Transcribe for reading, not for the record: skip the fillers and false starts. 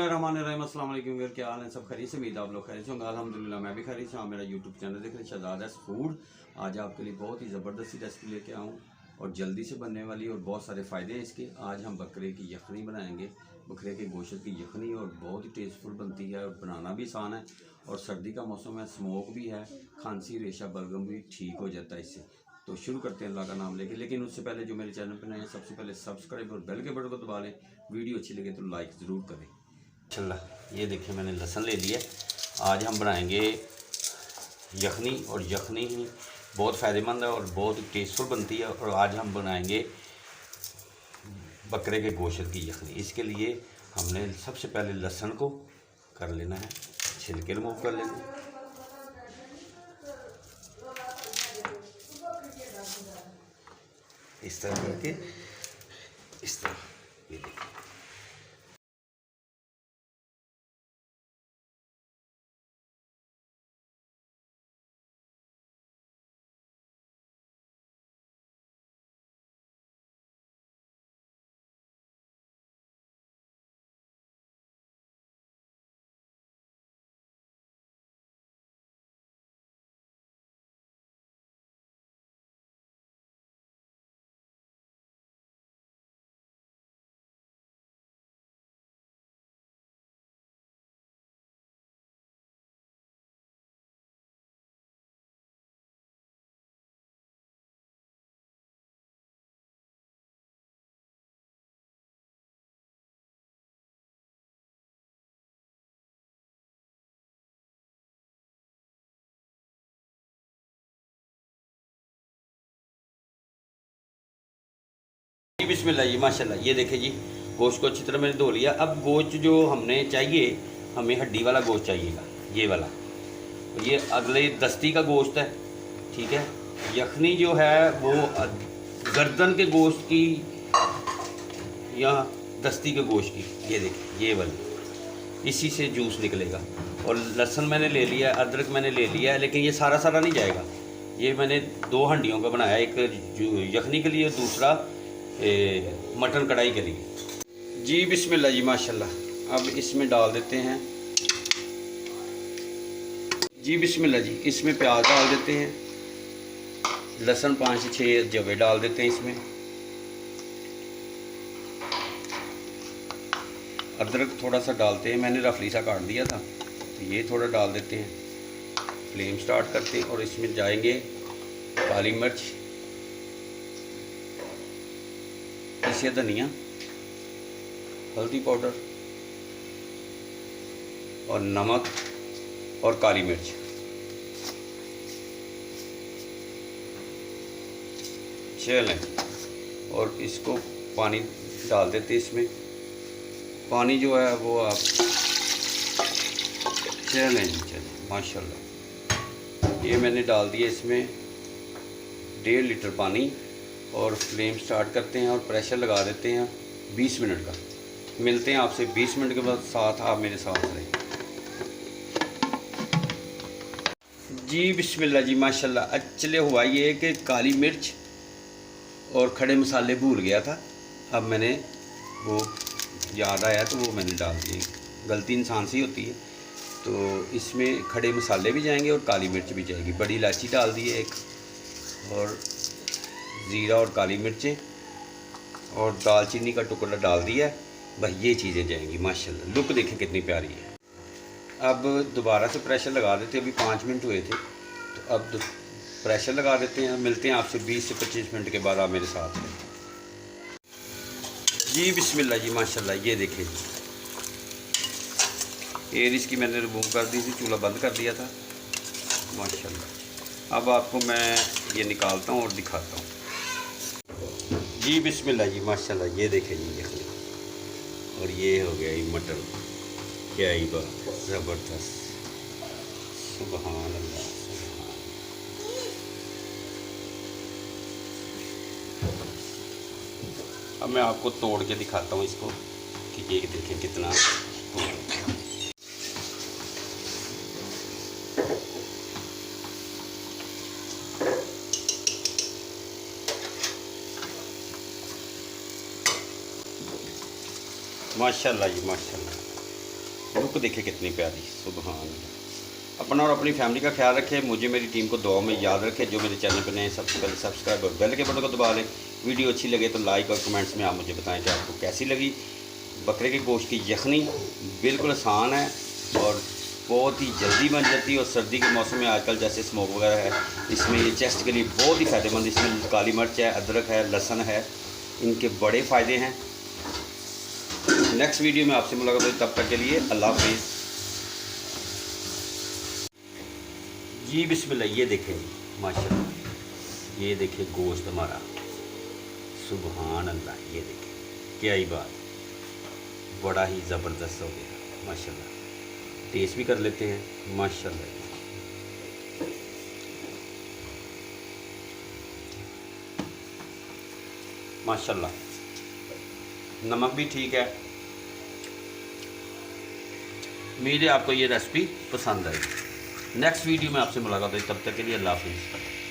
बिस्मिल्लाहिर्रहमानिर्रहीम। अस्सलाम वालेकुम। क्या हाल है? सब खैरियत से? उम्मीद आप लोग खैरियत से होंगे। अल्हम्दुलिल्लाह मैं भी खैरियत से हूँ। मेरा यूट्यूब चैनल देख रहे हैं शहजाद एस फूड। आज आपके लिए बहुत ही ज़बरदस्ती रेसिपी लेके आऊँ और जल्दी से बनने वाली और बहुत सारे फ़ायदे हैं इसके। आज हम बकरे की यखनी बनाएंगे। बकरे के गोश्त की यखनी और बहुत ही टेस्टफुल बनती है और बनाना भी आसान है। और सर्दी का मौसम है, स्मोक भी है, खांसी रेशा बलगम भी ठीक हो जाता है इससे। तो शुरू करते हैं अल्लाह का नाम लेके। लेकिन उससे पहले जो मेरे चैनल पर नए हैं सबसे पहले सब्सक्राइब और बेल के बटन को दबा लें। वीडियो अच्छी लगे तो लाइक ज़रूर करें। चला, ये देखिए मैंने लहसुन ले लिया। आज हम बनाएंगे यखनी और यखनी ही बहुत फ़ायदेमंद है और बहुत टेस्टफुल बनती है। और आज हम बनाएंगे बकरे के गोश्त की यखनी। इसके लिए हमने सबसे पहले लहसुन को कर लेना है, छिलके रिमूव कर लेना है। इस तरह करके इस तरह ये देखिए। जी बिस्मिल्लाह जी, माशाल्लाह। ये देखे जी, गोश्त को अच्छी तरह मैंने धो लिया। अब गोश्त जो हमने चाहिए, हमें हड्डी वाला गोश्त चाहिएगा, ये वाला। ये अगले दस्ती का गोश्त है, ठीक है। यखनी जो है वो गर्दन के गोश्त की या दस्ती के गोश्त की, ये देखिए ये वाली, इसी से जूस निकलेगा। और लहसुन मैंने ले लिया है, अदरक मैंने ले लिया है, लेकिन ये सारा सारा नहीं जाएगा। ये मैंने 2 हंडियों का बनाया, एक यखनी के लिए, दूसरा मटन कढ़ाई के लिए। जी बिस्मिल्लाह जी, माशाल्लाह। अब इसमें डाल देते हैं जी बिस्मिल्लाह जी, इसमें प्याज डाल देते हैं, लहसुन 5 से 6 जवे डाल देते हैं इसमें, अदरक थोड़ा सा डालते हैं, मैंने रफली सा काट दिया था तो ये थोड़ा डाल देते हैं। फ्लेम स्टार्ट करते हैं और इसमें जाएंगे काली मिर्च, पीसे धनिया, हल्दी पाउडर और नमक और काली मिर्च। चलें, और इसको पानी डाल देते इसमें। पानी जो है वो आप चलें माशाल्लाह। ये मैंने डाल दिया इसमें 1.5 लीटर पानी और फ्लेम स्टार्ट करते हैं और प्रेशर लगा देते हैं 20 मिनट का। मिलते हैं आपसे 20 मिनट के बाद, साथ आप मेरे साथ रहें। जी बिस्मिल्लाह जी, माशाल्लाह। चले हुआ ये कि काली मिर्च और खड़े मसाले भूल गया था, अब मैंने वो याद आया तो वो मैंने डाल दिए। गलती इंसान से ही होती है। तो इसमें खड़े मसाले भी जाएंगे और काली मिर्च भी जाएगी। बड़ी इलायची डाल दी है एक, और ज़ीरा और काली मिर्चें और दालचीनी का टुकड़ा डाल दिया है। बस ये चीज़ें जाएंगी। माशाल्लाह, लुक देखें कितनी प्यारी है। अब दोबारा से प्रेशर लगा देते हैं, अभी 5 मिनट हुए थे तो अब प्रेशर लगा देते हैं। मिलते हैं आपसे 20 से 25 मिनट के बाद, आप मेरे साथ हैं। जी बिस्मिल्लाह जी, माशाल्लाह। ये देखें जी, एयर इसकी मैंने रिमूव कर दी थी, चूल्हा बंद कर दिया था माशाल्लाह। अब आपको मैं ये निकालता हूँ और दिखाता हूँ। जी बिस्मिल्लाह जी, माशाल्लाह। ये देखें जी यखनी, और ये हो गया ये मटन। क्या ही बात, ज़बरदस्त, सुभान अल्लाह, सुभान। अब मैं आपको तोड़ के दिखाता हूँ इसको कि ये देखें कितना। माशाल्लाह जी, माशाल्लाह। लुक देखे कितनी प्यारी, सुभान अल्लाह। अपना और अपनी फैमिली का ख्याल रखें, मुझे मेरी टीम को दुआ में याद रखें। जो मेरे चैनल पर नए सबसे पहले सब्सक्राइब और बेल के बटन को दबा लें। वीडियो अच्छी लगे तो लाइक और कमेंट्स में आप मुझे बताएं कि आपको कैसी लगी। बकरे के गोश्त की यखनी बिल्कुल आसान है और बहुत ही जल्दी बन जाती है। और सर्दी के मौसम में आजकल जैसे स्मोक वगैरह है, इसमें ये चेस्ट के लिए बहुत ही फ़ायदेमंद। इसमें काली मिर्च है, अदरक है, लहसुन है, इनके बड़े फ़ायदे हैं। नेक्स्ट वीडियो में आपसे मुलाकात होगी, तब तक के लिए अल्लाह हाफिज़। जी बिस्मिल्लाह, ये देखें माशाल्लाह, ये देखें गोश्त हमारा, सुभान अल्लाह। ये देखें क्या ही बात, बड़ा ही ज़बरदस्त हो गया माशाल्लाह। टेस्ट भी कर लेते हैं माशाल्लाह। माशाल्लाह, नमक भी ठीक है। उम्मीद है आपको ये रेसिपी पसंद आएगी। नेक्स्ट वीडियो में आपसे मुलाकात होगी, तब तक के लिए अल्लाह हाफिज़।